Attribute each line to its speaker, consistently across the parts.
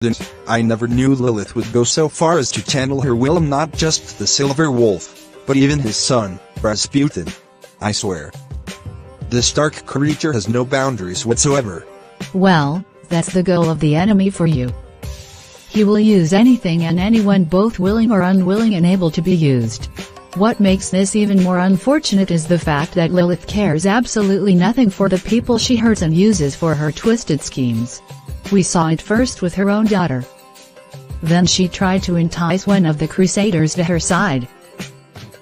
Speaker 1: Then, I never knew Lilith would go so far as to channel her will not just the Silver Wolf, but even his son, Rasputin. I swear. This dark creature has no boundaries whatsoever.
Speaker 2: Well, that's the goal of the enemy for you. He will use anything and anyone, both willing or unwilling and able to be used. What makes this even more unfortunate is the fact that Lilith cares absolutely nothing for the people she hurts and uses for her twisted schemes. We saw it first with her own daughter. Then she tried to entice one of the crusaders to her side.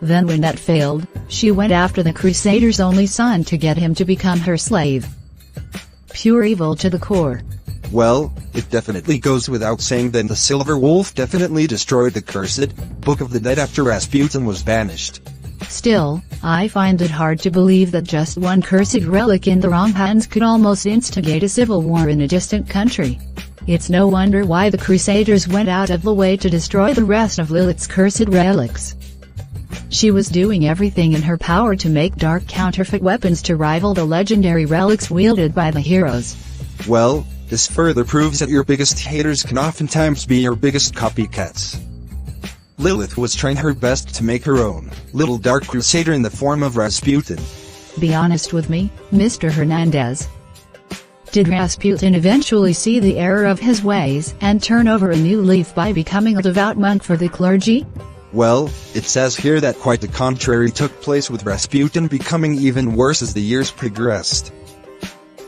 Speaker 2: Then when that failed, she went after the crusader's only son to get him to become her slave. Pure evil to the core.
Speaker 1: Well, it definitely goes without saying that the Silver Wolf definitely destroyed the cursed Book of the Dead after Rasputin was banished.
Speaker 2: Still, I find it hard to believe that just one cursed relic in the wrong hands could almost instigate a civil war in a distant country. It's no wonder why the Crusaders went out of the way to destroy the rest of Lilith's cursed relics. She was doing everything in her power to make dark counterfeit weapons to rival the legendary relics wielded by the heroes.
Speaker 1: Well, this further proves that your biggest haters can oftentimes be your biggest copycats. Lilith was trying her best to make her own little dark crusader in the form of Rasputin.
Speaker 2: Be honest with me, Mr. Hernandez. Did Rasputin eventually see the error of his ways and turn over a new leaf by becoming a devout monk for the clergy?
Speaker 1: Well, it says here that quite the contrary took place, with Rasputin becoming even worse as the years progressed.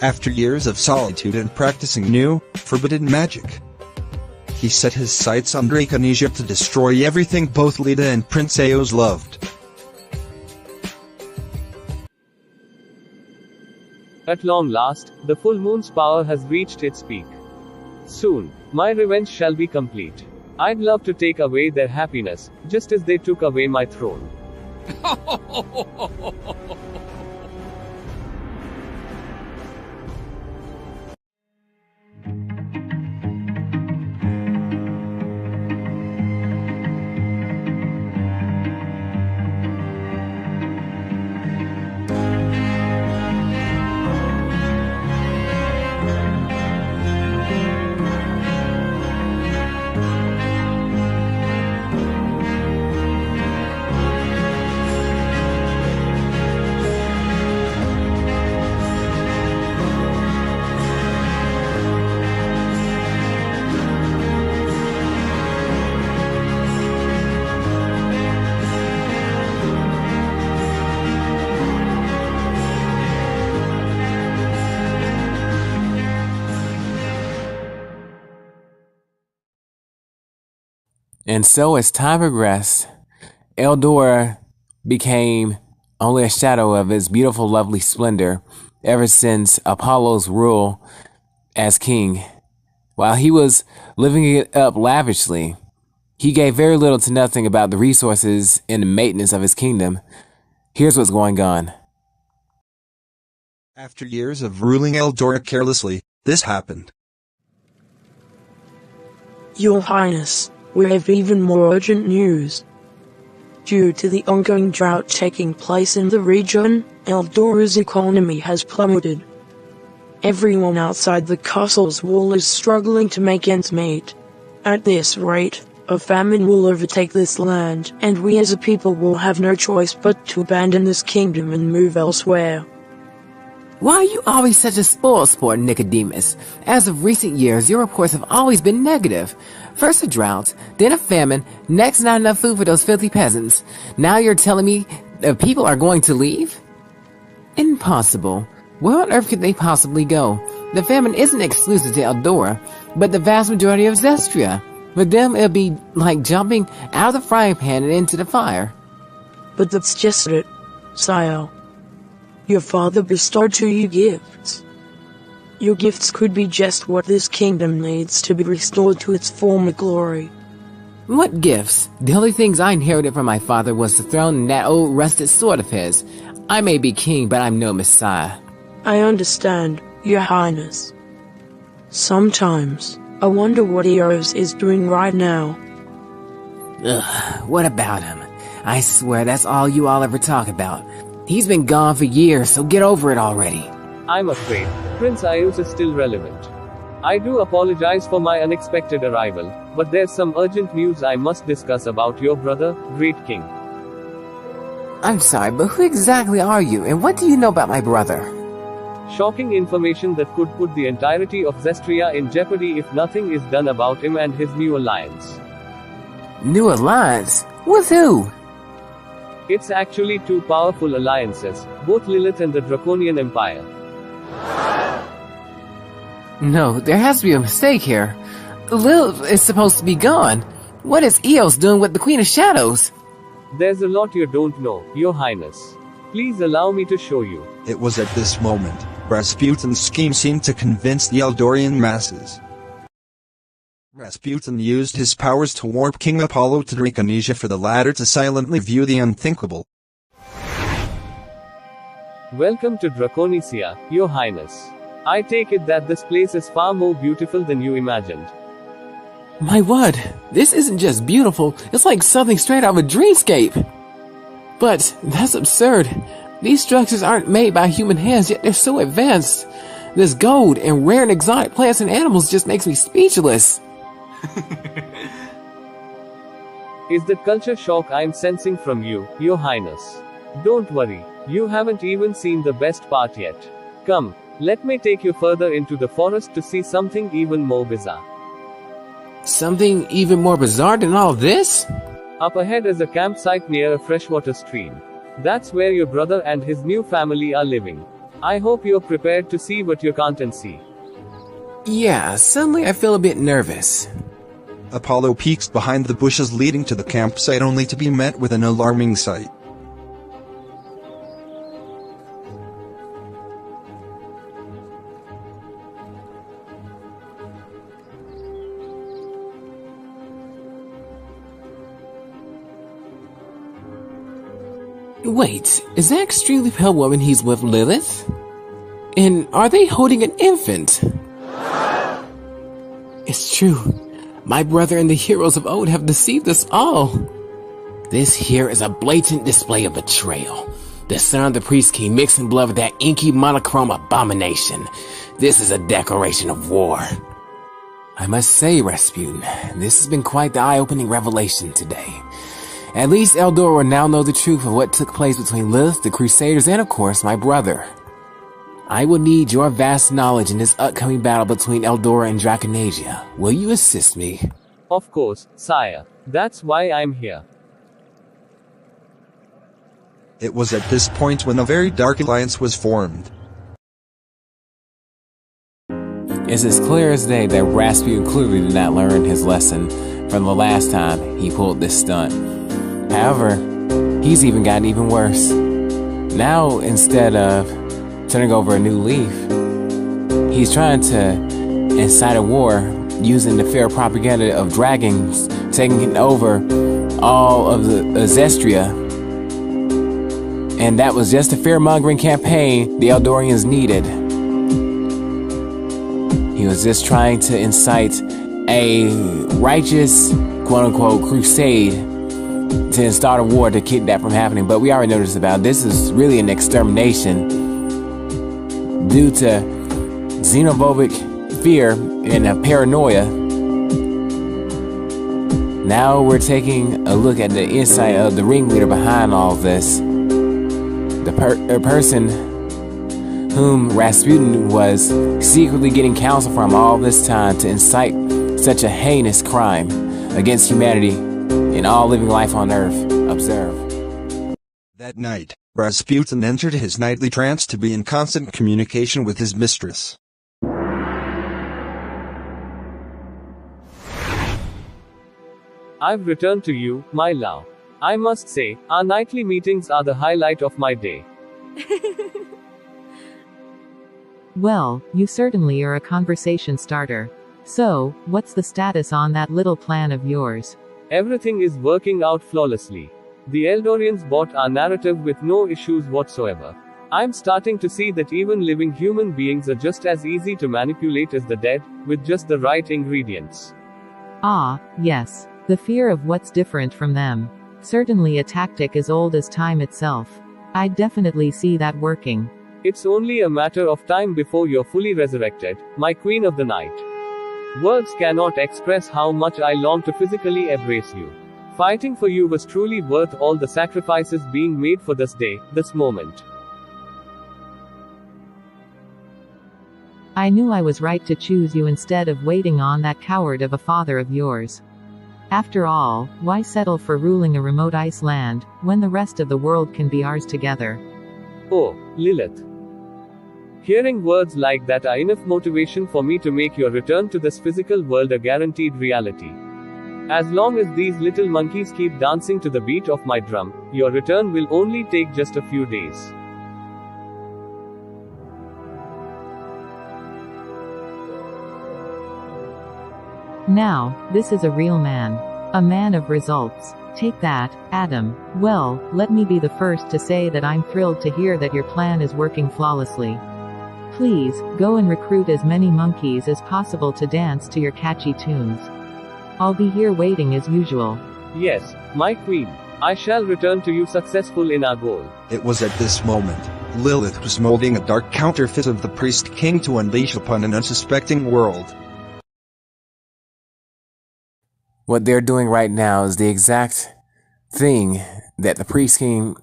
Speaker 1: After years of solitude and practicing new, forbidden magic, he set his sights on Draconesia to destroy everything both Leda and Prince Eios loved.
Speaker 3: At long last, the full moon's power has reached its peak. Soon, my revenge shall be complete. I'd love to take away their happiness, just as they took away my throne.
Speaker 4: And so as time progressed, Eldora became only a shadow of its beautiful, lovely splendor ever since Apollo's rule as king. While he was living it up lavishly, he gave very little to nothing about the resources and the maintenance of his kingdom. Here's what's going on.
Speaker 1: After years of ruling Eldora carelessly, this happened.
Speaker 5: Your Highness, we have even more urgent news. Due to the ongoing drought taking place in the region, Eldora's economy has plummeted. Everyone outside the castle's wall is struggling to make ends meet. At this rate, a famine will overtake this land, and we as a people will have no choice but to abandon this kingdom and move elsewhere.
Speaker 4: Why are you always such a spoiled sport, Nicodemus? As of recent years, your reports have always been negative. First a drought, then a famine, next not enough food for those filthy peasants. Now you're telling me that people are going to leave? Impossible. Where on earth could they possibly go? The famine isn't exclusive to Eldora, but the vast majority of Zestria. For them, it'll be like jumping out of the frying pan and into the fire.
Speaker 5: But that's just it, sire. Your father bestowed you gifts. Your gifts could be just what this kingdom needs to be restored to its former glory.
Speaker 4: What gifts? The only things I inherited from my father was the throne and that old rusted sword of his. I may be king, but I'm no messiah.
Speaker 5: I understand, Your Highness. Sometimes, I wonder what Eios is doing right now.
Speaker 4: Ugh, what about him? I swear that's all you all ever talk about. He's been gone for years, so get over it already.
Speaker 3: I'm afraid Prince Eios is still relevant. I do apologize for my unexpected arrival, but there's some urgent news I must discuss about your brother, Great King.
Speaker 4: I'm sorry, but who exactly are you, and what do you know about my brother?
Speaker 3: Shocking information that could put the entirety of Zestria in jeopardy if nothing is done about him and his new alliance.
Speaker 4: New alliance? With who?
Speaker 3: It's actually two powerful alliances, both Lilith and the Draconian Empire.
Speaker 4: No, there has to be a mistake here. Lilith is supposed to be gone. What is Eios doing with the Queen of Shadows?
Speaker 3: There's a lot you don't know, Your Highness. Please allow me to show you.
Speaker 1: It was at this moment, Rasputin's scheme seemed to convince the Eldorian masses. Rasputin used his powers to warp King Apollo to Draconesia for the latter to silently view the unthinkable.
Speaker 3: Welcome to Draconesia, Your Highness. I take it that this place is far more beautiful than you imagined.
Speaker 4: My word, this isn't just beautiful, it's like something straight out of a dreamscape. But that's absurd. These structures aren't made by human hands, yet they're so advanced. This gold and rare and exotic plants and animals just makes me speechless.
Speaker 3: Is that culture shock I'm sensing from you, Your Highness? Don't worry, you haven't even seen the best part yet. Come, let me take you further into the forest to see something even more bizarre.
Speaker 4: Something even more bizarre than all this?
Speaker 3: Up ahead is a campsite near a freshwater stream. That's where your brother and his new family are living. I hope you're prepared to see what you can't unsee.
Speaker 4: Yeah, suddenly I feel a bit nervous.
Speaker 1: Apollo peeks behind the bushes leading to the campsite only to be met with an alarming sight.
Speaker 4: Wait, is that extremely pale woman he's with Lilith? And are they holding an infant? It's true. My brother and the heroes of old have deceived us all. This here is a blatant display of betrayal. The son of the priest king mixing blood with that inky monochrome abomination. This is a declaration of war. I must say, Rasputin, this has been quite the eye-opening revelation today. At least Eldor will now know the truth of what took place between Lilith, the Crusaders, and of course, my brother. I will need your vast knowledge in this upcoming battle between Eldora and Draconesia. Will you assist me?
Speaker 3: Of course, sire. That's why I'm here.
Speaker 1: It was at this point when a very dark alliance was formed.
Speaker 4: It's as clear as day that Rasputin clearly did not learn his lesson from the last time he pulled this stunt. However, he's even gotten even worse. Now, instead of turning over a new leaf, he's trying to incite a war using the fair propaganda of dragons taking over all of the Zestria. And that was just a fear-mongering campaign the Eldorians needed. He was just trying to incite a righteous, quote-unquote, crusade to start a war to keep that from happening. But we already noticed about this is really an extermination due to xenophobic fear and paranoia. Now we're taking a look at the insight of the ringleader behind all this. The person whom Rasputin was secretly getting counsel from all this time to incite such a heinous crime against humanity and all living life on Earth. Observe.
Speaker 1: That night, Rasputin entered his nightly trance to be in constant communication with his mistress.
Speaker 3: I've returned to you, my love. I must say, our nightly meetings are the highlight of my day.
Speaker 6: Well, you certainly are a conversation starter. So, what's the status on that little plan of yours?
Speaker 3: Everything is working out flawlessly. The Eldorians bought our narrative with no issues whatsoever. I'm starting to see that even living human beings are just as easy to manipulate as the dead, with just the right ingredients.
Speaker 6: Ah, yes. The fear of what's different from them. Certainly a tactic as old as time itself. I definitely see that working.
Speaker 3: It's only a matter of time before you're fully resurrected, my queen of the night. Words cannot express how much I long to physically embrace you. Fighting for you was truly worth all the sacrifices being made for this day, this moment.
Speaker 6: I knew I was right to choose you instead of waiting on that coward of a father of yours. After all, why settle for ruling a remote ice land, when the rest of the world can be ours together?
Speaker 3: Oh, Lilith. Hearing words like that are enough motivation for me to make your return to this physical world a guaranteed reality. As long as these little monkeys keep dancing to the beat of my drum, your return will only take just a few days.
Speaker 6: Now, this is a real man. A man of results. Take that, Adam. Well, let me be the first to say that I'm thrilled to hear that your plan is working flawlessly. Please, go and recruit as many monkeys as possible to dance to your catchy tunes. I'll be here waiting as usual.
Speaker 3: Yes, my queen. I shall return to you successful in our goal.
Speaker 1: It was at this moment, Lilith was molding a dark counterfeit of the Priest King to unleash upon an unsuspecting world.
Speaker 4: What they're doing right now is the exact thing that the Priest King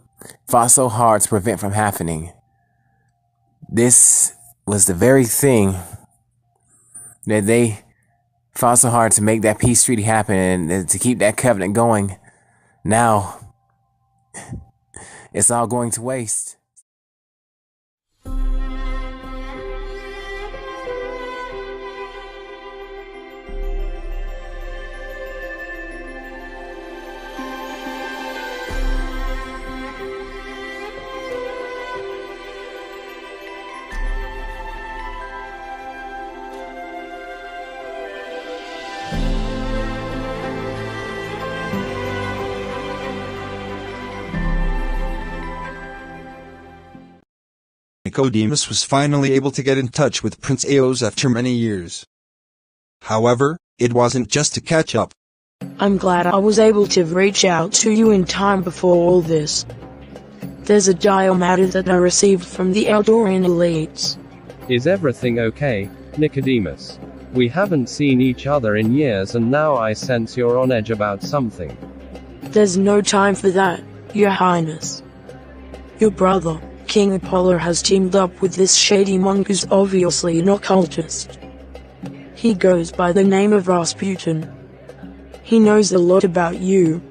Speaker 4: fought so hard to prevent from happening. This was the very thing that they fought so hard to make that peace treaty happen and to keep that covenant going. Now, it's all going to waste.
Speaker 1: Nicodemus was finally able to get in touch with Prince Eios after many years. However, it wasn't just to catch up.
Speaker 5: I'm glad I was able to reach out to you in time before all this. There's a dire matter that I received from the Eldorian elites.
Speaker 7: Is everything okay, Nicodemus? We haven't seen each other in years and now I sense you're on edge about something.
Speaker 5: There's no time for that, Your Highness. Your brother, King Apollo, has teamed up with this shady monk who's obviously an occultist. He goes by the name of Rasputin. He knows a lot about you.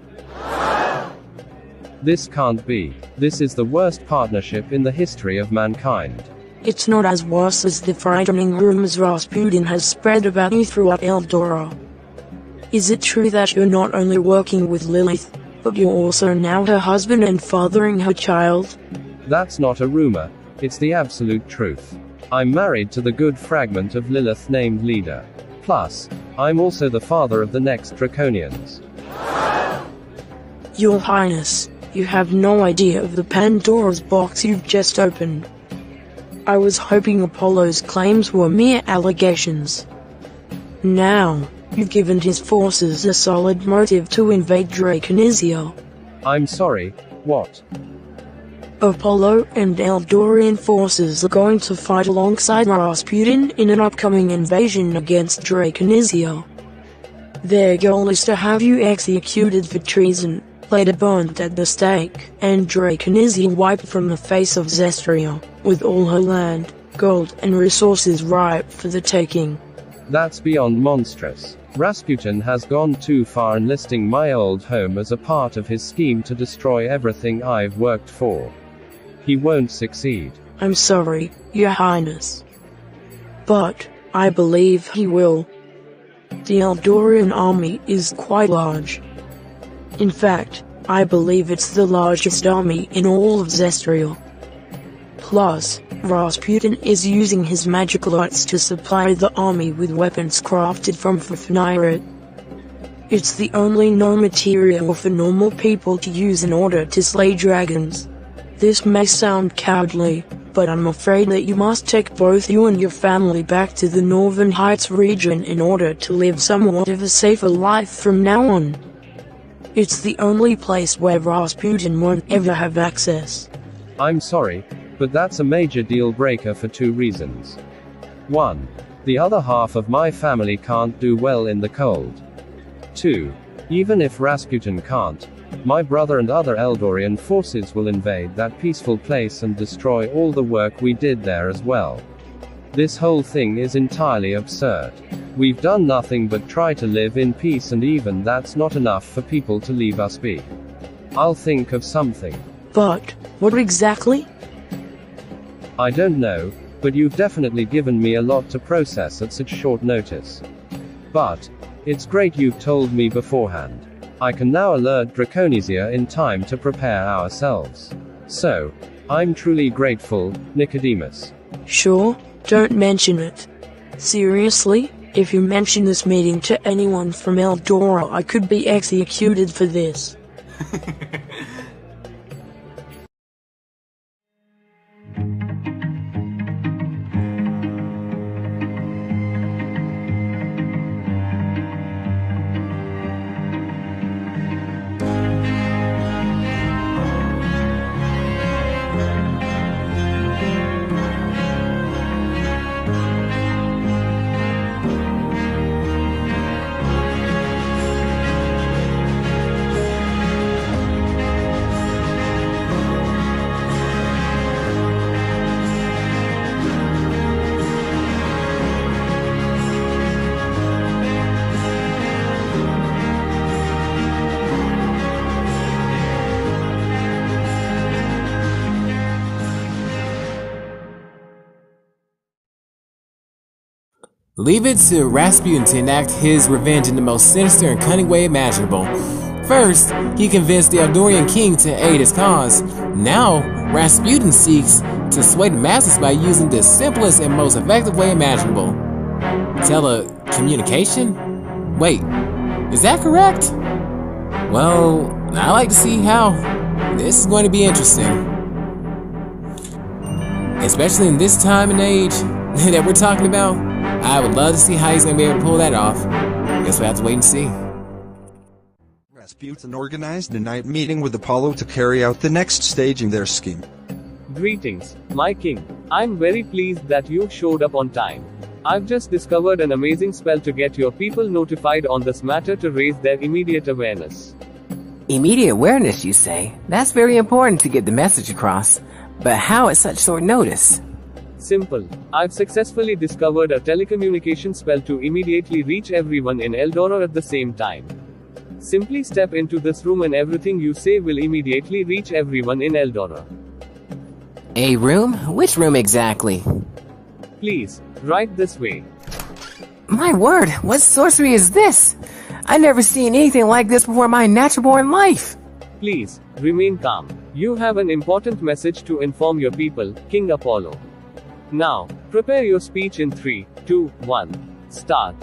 Speaker 7: This can't be. This is the worst partnership in the history of mankind.
Speaker 5: It's not as worse as the frightening rumors Rasputin has spread about you throughout Eldora. Is it true that you're not only working with Lilith, but you're also now her husband and fathering her child?
Speaker 7: That's not a rumor. It's the absolute truth. I'm married to the good fragment of Lilith named Leader. Plus, I'm also the father of the next Draconians.
Speaker 5: Your Highness, you have no idea of the Pandora's box you've just opened. I was hoping Apollo's claims were mere allegations. Now, you've given his forces a solid motive to invade Draconisia.
Speaker 7: I'm sorry, what?
Speaker 5: Apollo and Eldorian forces are going to fight alongside Rasputin in an upcoming invasion against Draconisia. Their goal is to have you executed for treason, later burnt at the stake, and Draconisia wiped from the face of Zestria, with all her land, gold and resources ripe for the taking.
Speaker 7: That's beyond monstrous. Rasputin has gone too far enlisting my old home as a part of his scheme to destroy everything I've worked for. He won't succeed.
Speaker 5: I'm sorry, Your Highness. But, I believe he will. The Eldorian army is quite large. In fact, I believe it's the largest army in all of Zestria. Plus, Rasputin is using his magical arts to supply the army with weapons crafted from Fafnirit. It's the only known material for normal people to use in order to slay dragons. This may sound cowardly, but I'm afraid that you must take both you and your family back to the Northern Heights region in order to live somewhat of a safer life from now on. It's the only place where Rasputin won't ever have access.
Speaker 7: I'm sorry, but that's a major deal breaker for two reasons. 1. The other half of my family can't do well in the cold. 2. Even if Rasputin can't, my brother and other Eldorian forces will invade that peaceful place and destroy all the work we did there as well. This whole thing is entirely absurd. We've done nothing but try to live in peace, and even that's not enough for people to leave us be. I'll think of something.
Speaker 5: But, what exactly?
Speaker 7: I don't know, but you've definitely given me a lot to process at such short notice. But, it's great you've told me beforehand. I can now alert Draconesia in time to prepare ourselves. So, I'm truly grateful, Nicodemus.
Speaker 5: Sure, don't mention it. Seriously, if you mention this meeting to anyone from Eldora, I could be executed for this.
Speaker 4: Leave it to Rasputin to enact his revenge in the most sinister and cunning way imaginable. First, he convinced the Eldorian king to aid his cause. Now, Rasputin seeks to sway the masses by using the simplest and most effective way imaginable. Telecommunication? Wait, is that correct? Well, I like to see how. This is going to be interesting. Especially in this time and age that we're talking about. I would love to see how he's going to be able to pull that off. Guess we'll have to wait and see.
Speaker 1: Rasputin organized a night meeting with Apollo to carry out the next stage in their scheme.
Speaker 3: Greetings, my king. I'm very pleased that you showed up on time. I've just discovered an amazing spell to get your people notified on this matter to raise their immediate awareness.
Speaker 4: Immediate awareness, you say? That's very important to get the message across. But how at such short notice?
Speaker 3: Simple. I've successfully discovered a telecommunication spell to immediately reach everyone in Eldora at the same time. Simply step into this room and everything you say will immediately reach everyone in Eldora.
Speaker 4: A room? Which room exactly?
Speaker 3: Please, right this way.
Speaker 4: My word, what sorcery is this? I've never seen anything like this before in my natural-born life.
Speaker 3: Please, remain calm. You have an important message to inform your people, King Apollo. Now, prepare your speech in 3, 2, 1. Start.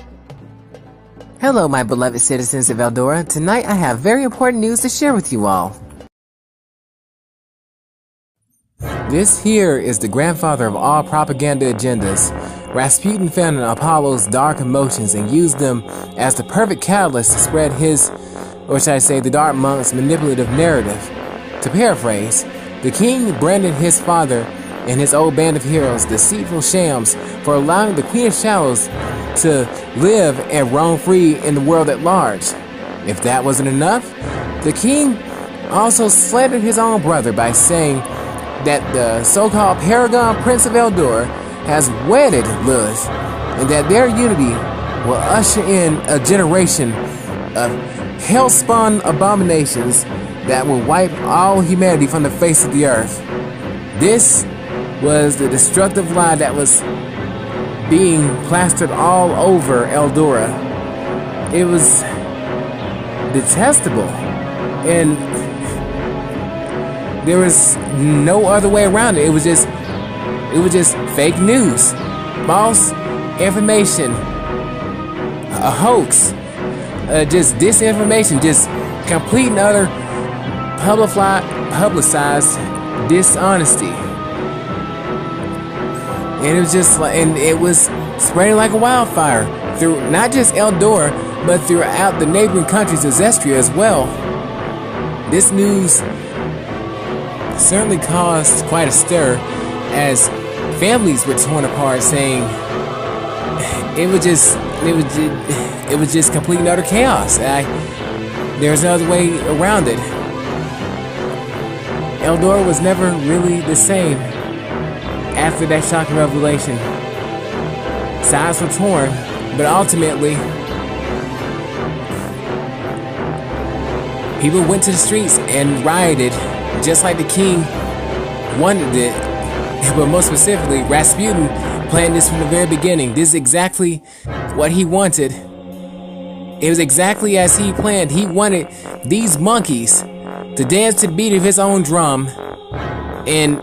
Speaker 4: Hello, my beloved citizens of Eldora. Tonight I have very important news to share with you all. This here is the grandfather of all propaganda agendas. Rasputin found in Apollo's dark emotions and used them as the perfect catalyst to spread his, or should I say, the Dark Monk's manipulative narrative. To paraphrase, the king branded his father and his old band of heroes deceitful shams for allowing the Queen of Shadows to live and roam free in the world at large. If that wasn't enough, the king also slandered his own brother by saying that the so-called Paragon Prince of Eldor has wedded Lilith, and that their unity will usher in a generation of hell-spawn abominations that will wipe all humanity from the face of the earth. This was the destructive lie that was being plastered all over Eldora. It was detestable, and there was no other way around it. It was just fake news, false information, a hoax, just disinformation, just complete and utter publicized dishonesty. And it was just like, and it was spreading like a wildfire through not just Eldora, but throughout the neighboring countries of Zestria as well. This news certainly caused quite a stir as families were torn apart, saying it was just complete and utter chaos. There's no other way around it. Eldora was never really the same after that shocking revelation. Sides were torn, but ultimately, people went to the streets and rioted, just like the king wanted it. But most specifically, Rasputin planned this from the very beginning. This is exactly what he wanted. It was exactly as he planned. He wanted these monkeys to dance to the beat of his own drum, and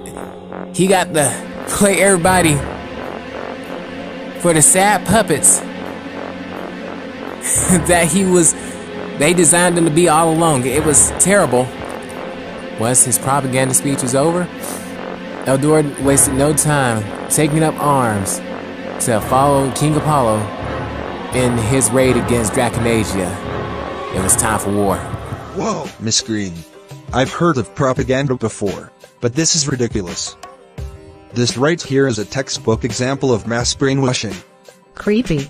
Speaker 4: he got to play everybody for the sad puppets that they designed them to be all along. It was terrible. Once his propaganda speech was over, Eldora wasted no time taking up arms to follow King Apollo in his raid against Draconasia. It was time for war.
Speaker 1: Whoa, Miss Green. I've heard of propaganda before, but this is ridiculous. This right here is a textbook example of mass brainwashing.
Speaker 2: Creepy.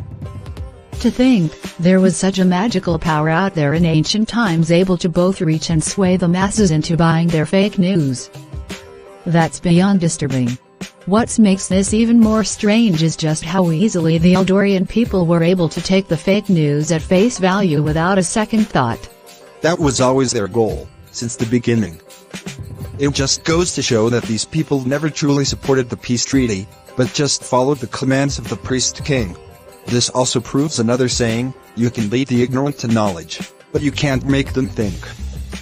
Speaker 2: To think, there was such a magical power out there in ancient times able to both reach and sway the masses into buying their fake news. That's beyond disturbing. What makes this even more strange is just how easily the Eldorian people were able to take the fake news at face value without a second thought.
Speaker 1: That was always their goal, since the beginning. It just goes to show that these people never truly supported the peace treaty, but just followed the commands of the priest king. This also proves another saying, you can lead the ignorant to knowledge, but you can't make them think.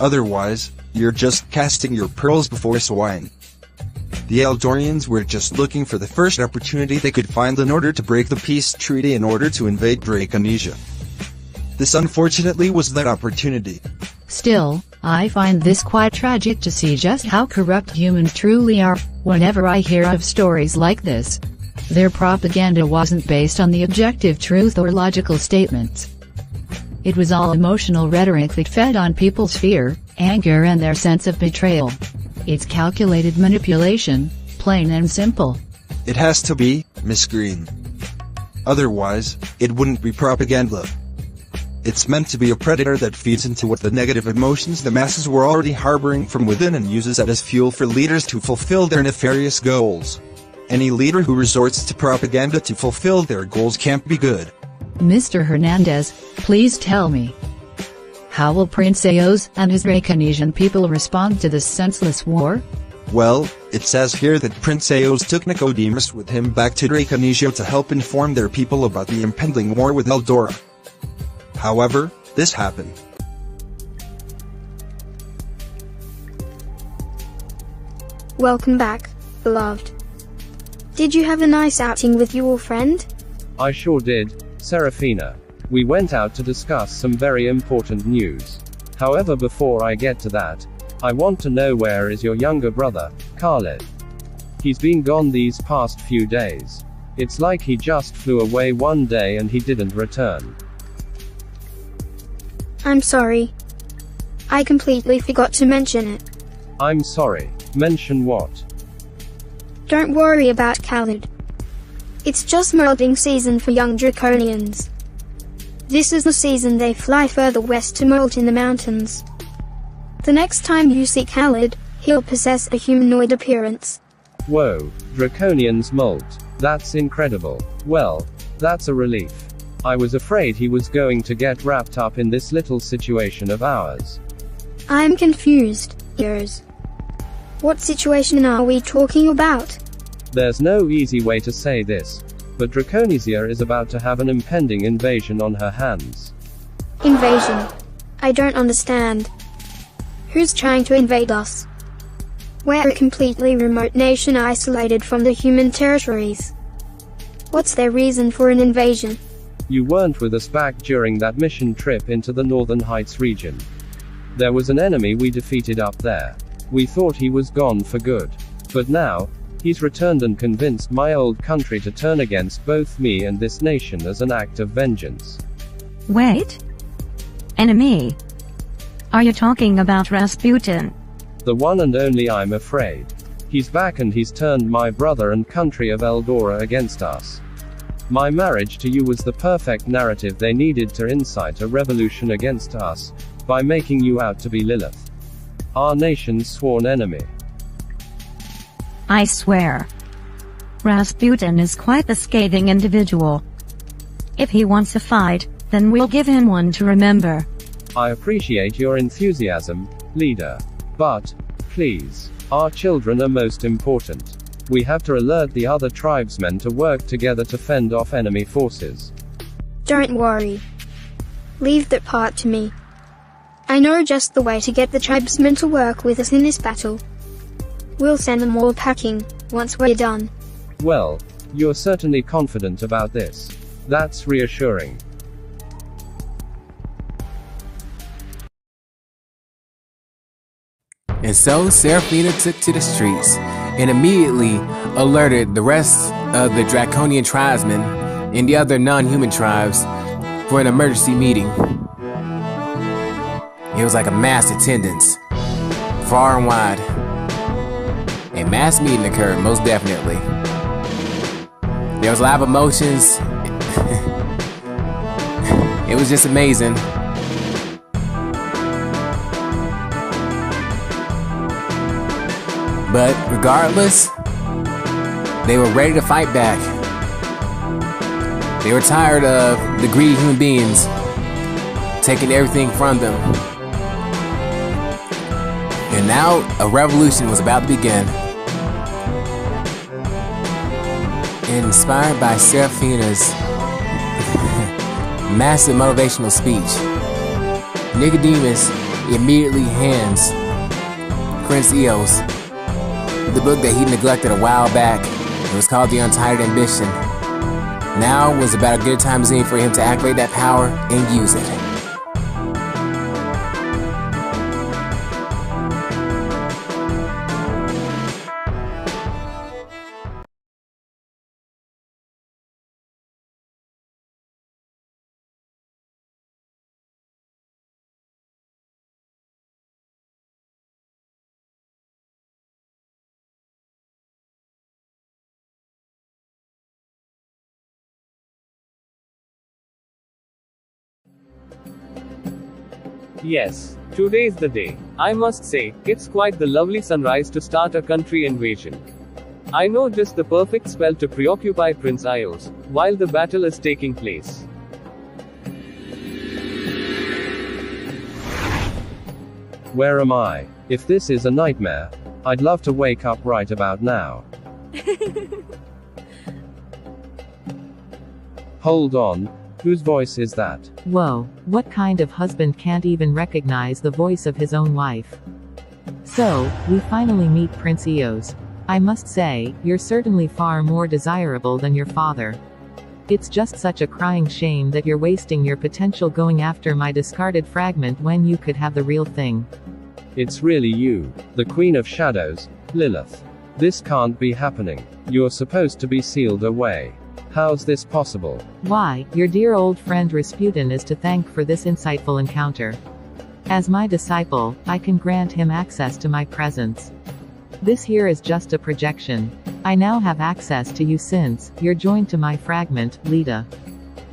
Speaker 1: Otherwise, you're just casting your pearls before swine. The Eldorians were just looking for the first opportunity they could find in order to break the peace treaty in order to invade Draconesia. This unfortunately was that opportunity.
Speaker 2: Still, I find this quite tragic to see just how corrupt humans truly are. Whenever I hear of stories like this, their propaganda wasn't based on the objective truth or logical statements. It was all emotional rhetoric that fed on people's fear, anger and their sense of betrayal. It's calculated manipulation, plain and simple.
Speaker 1: It has to be, Miss Green. Otherwise, it wouldn't be propaganda. It's meant to be a predator that feeds into what the negative emotions the masses were already harboring from within and uses that as fuel for leaders to fulfill their nefarious goals. Any leader who resorts to propaganda to fulfill their goals can't be good.
Speaker 2: Mr. Hernandez, please tell me. How will Prince Eios and his Draconesian people respond to this senseless war?
Speaker 1: Well, it says here that Prince Eios took Nicodemus with him back to Draconesia to help inform their people about the impending war with Eldora. However, this happened.
Speaker 8: Welcome back, beloved. Did you have a nice outing with your friend?
Speaker 7: I sure did, Serafina. We went out to discuss some very important news. However, before I get to that, I want to know, where is your younger brother, Khaled? He's been gone these past few days. It's like he just flew away one day and he didn't return.
Speaker 8: I'm sorry. I completely forgot to mention it.
Speaker 7: I'm sorry. Mention what?
Speaker 8: Don't worry about Khaled. It's just molting season for young Draconians. This is the season they fly further west to molt in the mountains. The next time you see Khaled, he'll possess a humanoid appearance.
Speaker 7: Whoa, Draconians molt. That's incredible. Well, that's a relief. I was afraid he was going to get wrapped up in this little situation of ours.
Speaker 8: I'm confused, Eios. What situation are we talking about?
Speaker 7: There's no easy way to say this, but Draconesia is about to have an impending invasion on her hands.
Speaker 8: Invasion? I don't understand. Who's trying to invade us? We're a completely remote nation isolated from the human territories. What's their reason for an invasion?
Speaker 7: You weren't with us back during that mission trip into the Northern Heights region. There was an enemy we defeated up there. We thought he was gone for good. But now, he's returned and convinced my old country to turn against both me and this nation as an act of vengeance.
Speaker 9: Wait? Enemy? Are you talking about Rasputin?
Speaker 7: The one and only, I'm afraid. He's back and he's turned my brother and country of Eldora against us. My marriage to you was the perfect narrative they needed to incite a revolution against us, by making you out to be Lilith, our nation's sworn enemy.
Speaker 9: I swear. Rasputin is quite the scathing individual. If he wants a fight, then we'll give him one to remember.
Speaker 7: I appreciate your enthusiasm, leader. But, please, our children are most important. We have to alert the other tribesmen to work together to fend off enemy forces.
Speaker 8: Don't worry. Leave that part to me. I know just the way to get the tribesmen to work with us in this battle. We'll send them all packing, once we're done.
Speaker 7: Well, you're certainly confident about this. That's reassuring.
Speaker 4: And so Seraphina took to the streets and immediately alerted the rest of the draconian tribesmen and the other non-human tribes for an emergency meeting. It was like a mass attendance, far and wide. A mass meeting occurred, most definitely. There was a lot of emotions. It was just amazing. But regardless, they were ready to fight back. They were tired of the greedy human beings taking everything from them. And now a revolution was about to begin. Inspired by Seraphina's massive motivational speech, Nicodemus immediately hands Prince Eios the book that he neglected a while back. It was called The Untitled Ambition. Now was about a good time as any for him to activate that power and use it.
Speaker 3: Yes, today's the day. I must say, it's quite the lovely sunrise to start a country invasion. I know just the perfect spell to preoccupy Prince Eios, while the battle is taking place.
Speaker 7: Where am I? If this is a nightmare, I'd love to wake up right about now. Hold on, whose voice is that?
Speaker 6: Whoa, what kind of husband can't even recognize the voice of his own wife? So, we finally meet Prince Eios. I must say, you're certainly far more desirable than your father. It's just such a crying shame that you're wasting your potential going after my discarded fragment when you could have the real thing.
Speaker 7: It's really you, the Queen of Shadows, Lilith. This can't be happening. You're supposed to be sealed away. How's this possible?
Speaker 6: Why, your dear old friend Rasputin is to thank for this insightful encounter. As my disciple, I can grant him access to my presence. This here is just a projection. I now have access to you since you're joined to my fragment, Lita.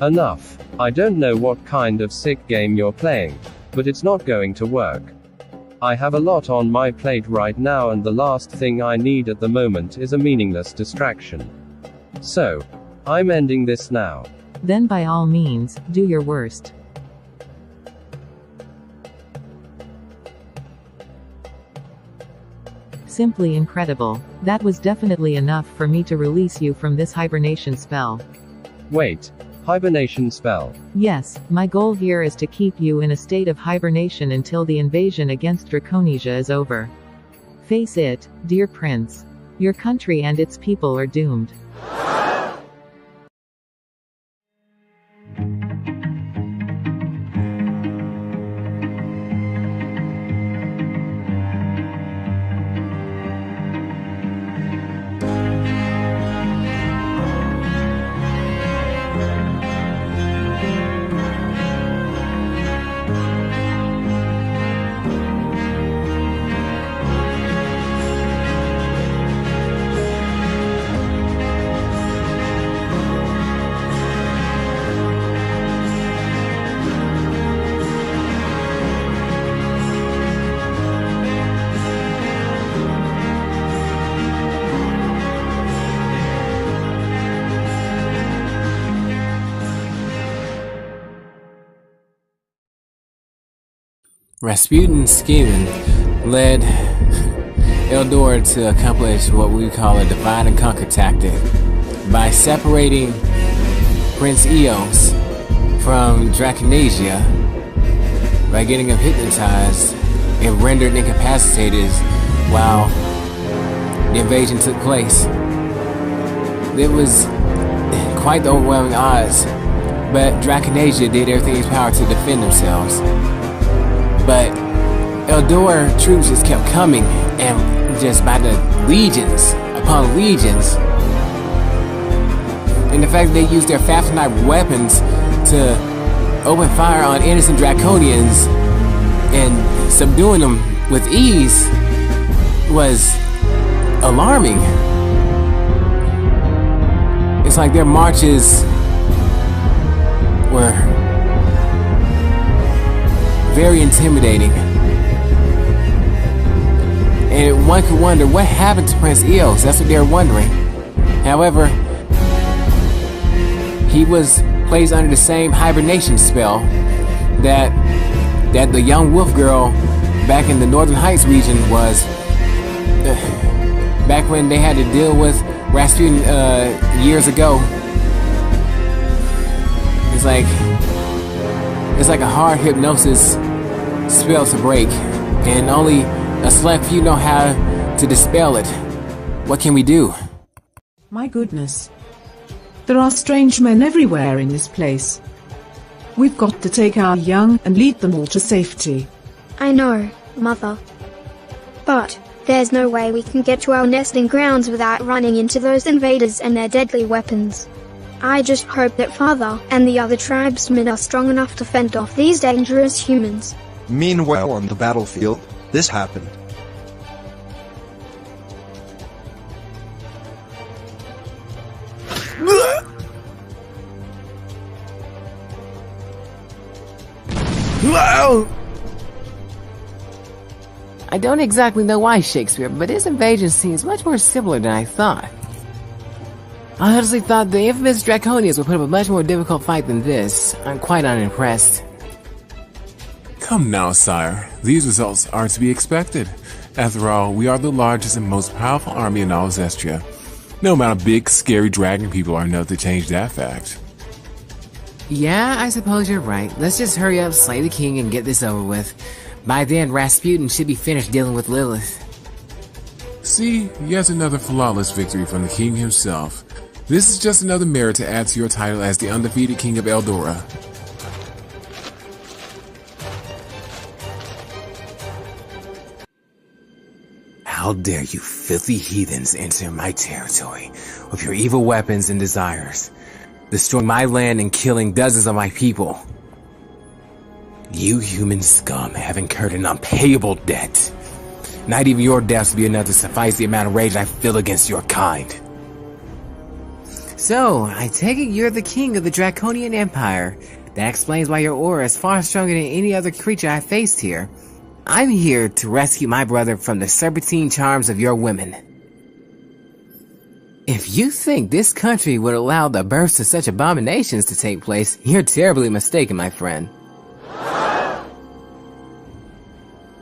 Speaker 7: Enough. I don't know what kind of sick game you're playing, but it's not going to work. I have a lot on my plate right now, and the last thing I need at the moment is a meaningless distraction. So, I'm ending this now.
Speaker 6: Then by all means, do your worst. Simply incredible. That was definitely enough for me to release you from this hibernation spell.
Speaker 7: Wait. Hibernation spell?
Speaker 6: Yes, my goal here is to keep you in a state of hibernation until the invasion against Draconesia is over. Face it, dear prince. Your country and its people are doomed.
Speaker 4: Rasputin's scheming led Eldora to accomplish what we call a divide and conquer tactic by separating Prince Eios from Draconasia by getting him hypnotized and rendered incapacitated while the invasion took place. It was quite the overwhelming odds, but Draconasia did everything in his power to defend themselves. But Eldora troops just kept coming, and just by the legions upon legions. And the fact that they used their Fafnite weapons to open fire on innocent Draconians and subduing them with ease was alarming. It's like their marches were very intimidating. And one could wonder what happened to Prince Eios. That's what they're wondering. However, he was placed under the same hibernation spell that the young wolf girl back in the Northern Heights region was back when they had to deal with Rasputin years ago. It's like a hard hypnosis spell to break, and only a select few know how to dispel it. What can we do?
Speaker 10: My goodness. There are strange men everywhere in this place. We've got to take our young and lead them all to safety.
Speaker 8: I know, Mother. But there's no way we can get to our nesting grounds without running into those invaders and their deadly weapons. I just hope that Father and the other tribesmen are strong enough to fend off these dangerous humans.
Speaker 1: Meanwhile, on the battlefield, this happened.
Speaker 4: I don't exactly know why, Shakespeare, but this invasion seems much more similar than I thought. I honestly thought the infamous Draconians would put up a much more difficult fight than this. I'm quite unimpressed.
Speaker 11: Come now, sire. These results are to be expected. After all, we are the largest and most powerful army in all of Zestria. No amount of big, scary dragon people are enough to change that fact.
Speaker 4: Yeah, I suppose you're right. Let's just hurry up, slay the king, and get this over with. By then, Rasputin should be finished dealing with Lilith.
Speaker 11: See, yet another flawless victory from the king himself. This is just another merit to add to your title as the undefeated king of Eldora.
Speaker 4: How dare you filthy heathens enter my territory with your evil weapons and desires, destroying my land and killing dozens of my people. You human scum have incurred an unpayable debt. Not even your deaths will be enough to suffice the amount of rage I feel against your kind. So, I take it you're the king of the Draconian Empire. That explains why your aura is far stronger than any other creature I've faced here. I'm here to rescue my brother from the serpentine charms of your women. If you think this country would allow the births of such abominations to take place, you're terribly mistaken, my friend.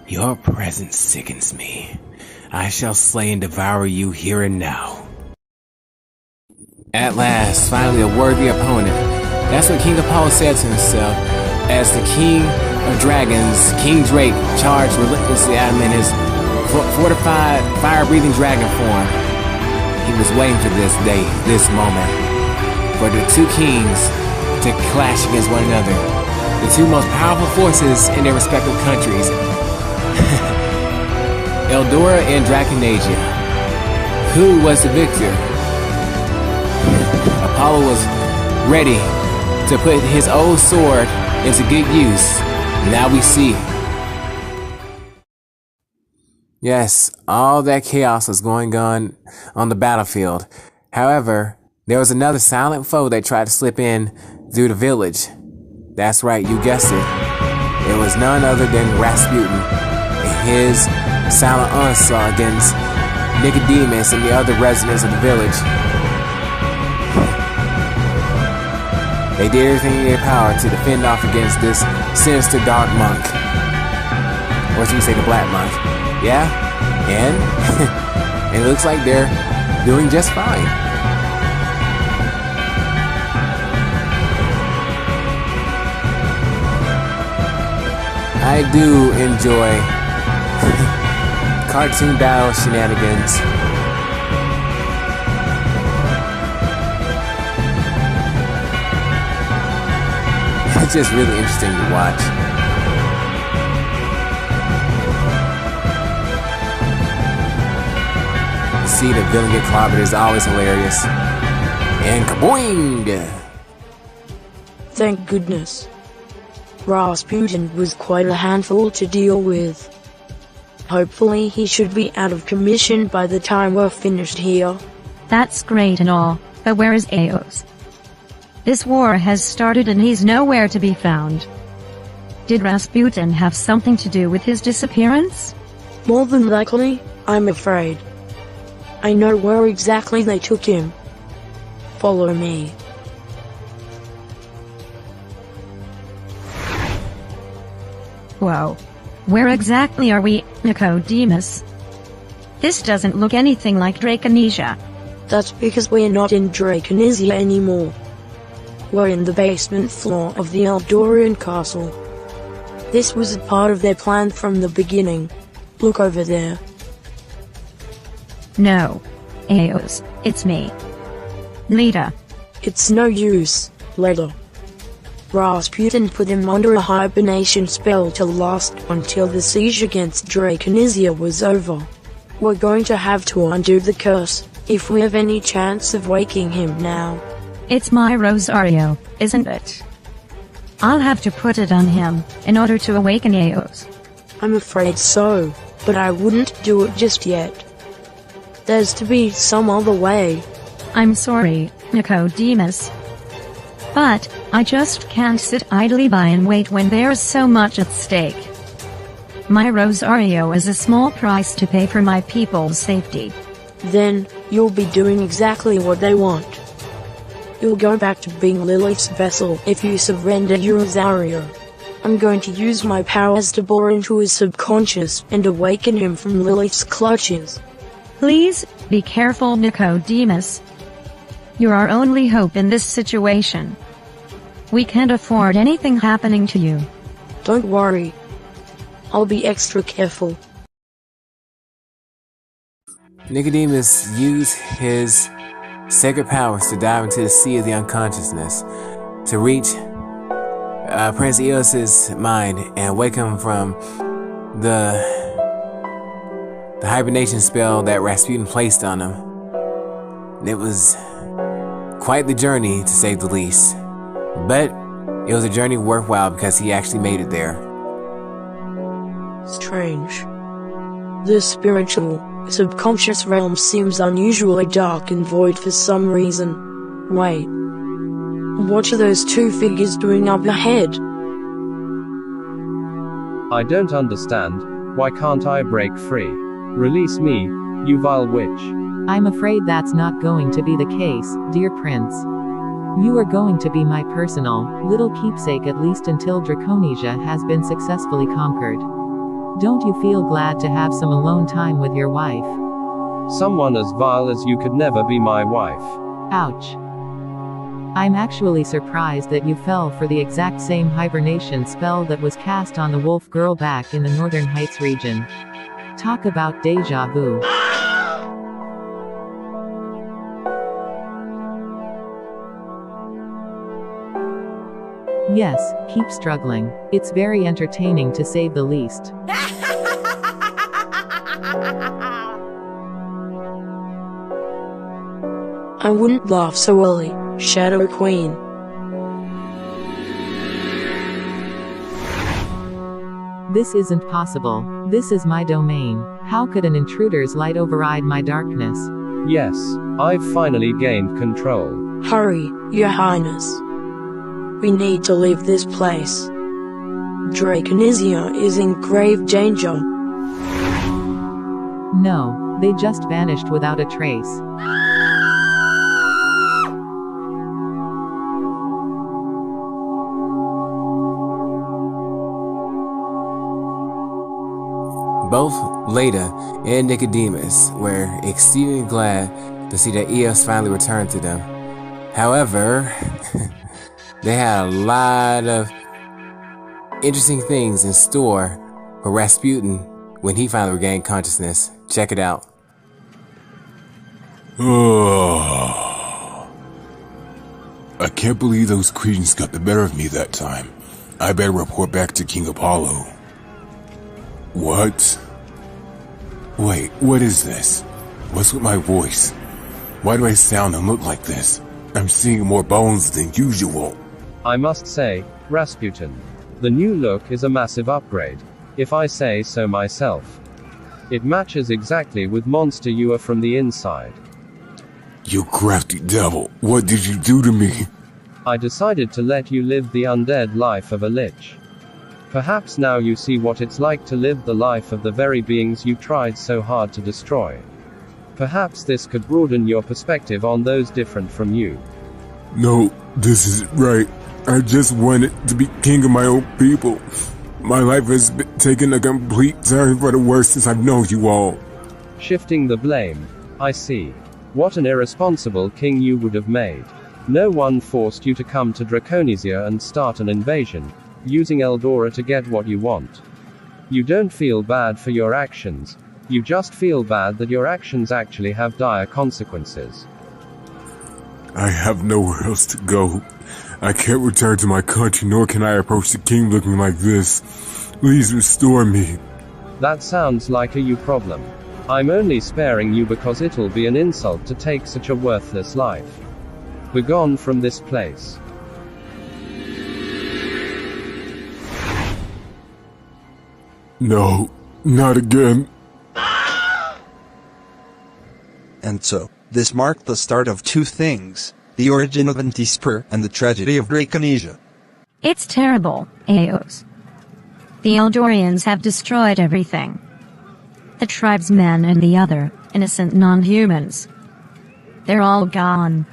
Speaker 4: Your presence sickens me. I shall slay and devour you here and now. At last, finally a worthy opponent. That's what King Apollo said to himself, as the king of dragons, King Drake, charged relentlessly at him in his fortified, fire-breathing dragon form. He was waiting for this day, this moment, for the two kings to clash against one another. The two most powerful forces in their respective countries. Eldora and Draconasia. Who was the victor? Apollo was ready to put his old sword into good use. Now we see. Yes, all that chaos was going on the battlefield. However, there was another silent foe that tried to slip in through the village. That's right, you guessed it. It was none other than Rasputin and his silent onslaught against Nicodemus and the other residents of the village. They did everything in their power to defend off against this sinister dark monk. or should we say the Black Month. Yeah, and it looks like they're doing just fine. I do enjoy cartoon battle shenanigans. It's just really interesting to watch. To see the villain get clobbered is always hilarious. And kaboing!
Speaker 5: Thank goodness. Rasputin was quite a handful to deal with. Hopefully he should be out of commission by the time we're finished here.
Speaker 9: That's great and all, but where is Eios? This war has started and he's nowhere to be found. Did Rasputin have something to do with his disappearance?
Speaker 5: More than likely, I'm afraid. I know where exactly they took him. Follow me.
Speaker 9: Whoa. Where exactly are we, Nicodemus? This doesn't look anything like Draconesia.
Speaker 5: That's because we're not in Draconesia anymore. We're in the basement floor of the Eldorian castle. This was a part of their plan from the beginning. Look over there.
Speaker 9: No. Eios, it's me. Lita.
Speaker 5: It's no use, Lita. Rasputin put him under a hibernation spell to last until the siege against Draconesia was over. We're going to have to undo the curse, if we have any chance of waking him now.
Speaker 9: It's my Rosario, isn't it? I'll have to put it on him, in order to awaken Eios.
Speaker 5: I'm afraid so, but I wouldn't do it just yet. There's to be some other way.
Speaker 9: I'm sorry, Nicodemus. But, I just can't sit idly by and wait when there's so much at stake. My Rosario is a small price to pay for my people's safety.
Speaker 5: Then, you'll be doing exactly what they want. You'll go back to being Lilith's vessel if you surrender your Rosario. I'm going to use my powers to bore into his subconscious and awaken him from Lilith's clutches.
Speaker 9: Please, be careful, Nicodemus. You're our only hope in this situation. We can't afford anything happening to you.
Speaker 5: Don't worry. I'll be extra careful.
Speaker 4: Nicodemus used his sacred powers to dive into the sea of the unconsciousness, to reach Prince Eios' mind and wake him from the hibernation spell that Rasputin placed on him. It was quite the journey, to say the least. But it was a journey worthwhile because he actually made it there.
Speaker 5: Strange. The spiritual, subconscious realm seems unusually dark and void for some reason. Wait. What are those two figures doing up ahead?
Speaker 7: I don't understand. Why can't I break free? Release me, you vile witch.
Speaker 6: I'm afraid that's not going to be the case, dear prince. You are going to be my personal, little keepsake at least until Draconesia has been successfully conquered. Don't you feel glad to have some alone time with your wife?
Speaker 7: Someone as vile as you could never be my wife.
Speaker 6: Ouch. I'm actually surprised that you fell for the exact same hibernation spell that was cast on the wolf girl back in the Northern Heights region. Talk about deja vu. Yes, keep struggling. It's very entertaining to say the least.
Speaker 5: I wouldn't laugh so early, Shadow Queen.
Speaker 6: This isn't possible. This is my domain. How could an intruder's light override my darkness?
Speaker 7: Yes, I've finally gained control.
Speaker 5: Hurry, Your Highness. We need to leave this place. Draconesia is in grave danger.
Speaker 6: No, they just vanished without a trace.
Speaker 4: Both Leda and Nicodemus were exceedingly glad to see that Eios finally returned to them. However, they had a lot of interesting things in store for Rasputin when he finally regained consciousness. Check it out.
Speaker 11: I can't believe those Cretans got the better of me that time. I better report back to King Apollo. What? Wait, what is this? What's with my voice? Why do I sound and look like this? I'm seeing more bones than usual.
Speaker 3: I must say, Rasputin, the new look is a massive upgrade, if I say so myself. It matches exactly with monster you are from the inside.
Speaker 11: You crafty devil, what did you do to me?
Speaker 3: I decided to let you live the undead life of a lich. Perhaps now you see what it's like to live the life of the very beings you tried so hard to destroy. Perhaps this could broaden your perspective on those different from you.
Speaker 11: No, this isn't right. I just wanted to be king of my own people. My life has been taken a complete turn for the worse since I've known you all.
Speaker 3: Shifting the blame. I see. What an irresponsible king you would have made. No one forced you to come to Draconesia and start an invasion, using Eldora to get what you want. You don't feel bad for your actions, you just feel bad that your actions actually have dire consequences.
Speaker 11: I have nowhere else to go. I can't return to my country, nor can I approach the king looking like this. Please restore me.
Speaker 3: That sounds like a you problem. I'm only sparing you because it'll be an insult to take such a worthless life. Begone from this place.
Speaker 11: No, not again.
Speaker 1: And so, this marked the start of two things, the origin of Antispur and the tragedy of Draconesia.
Speaker 9: It's terrible, Eios. The Eldorians have destroyed everything. The tribesmen and the other innocent non-humans. They're all gone.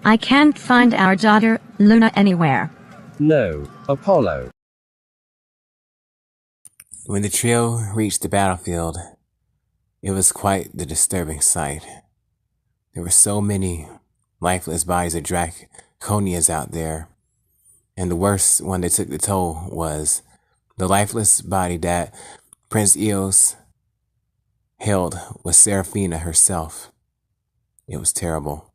Speaker 9: I can't find our daughter, Luna, anywhere.
Speaker 3: No, Apollo.
Speaker 4: When the trio reached the battlefield, it was quite the disturbing sight. There were so many lifeless bodies of Draconians out there, and the worst one that took the toll was the lifeless body that Prince Eios held was Seraphina herself. It was terrible.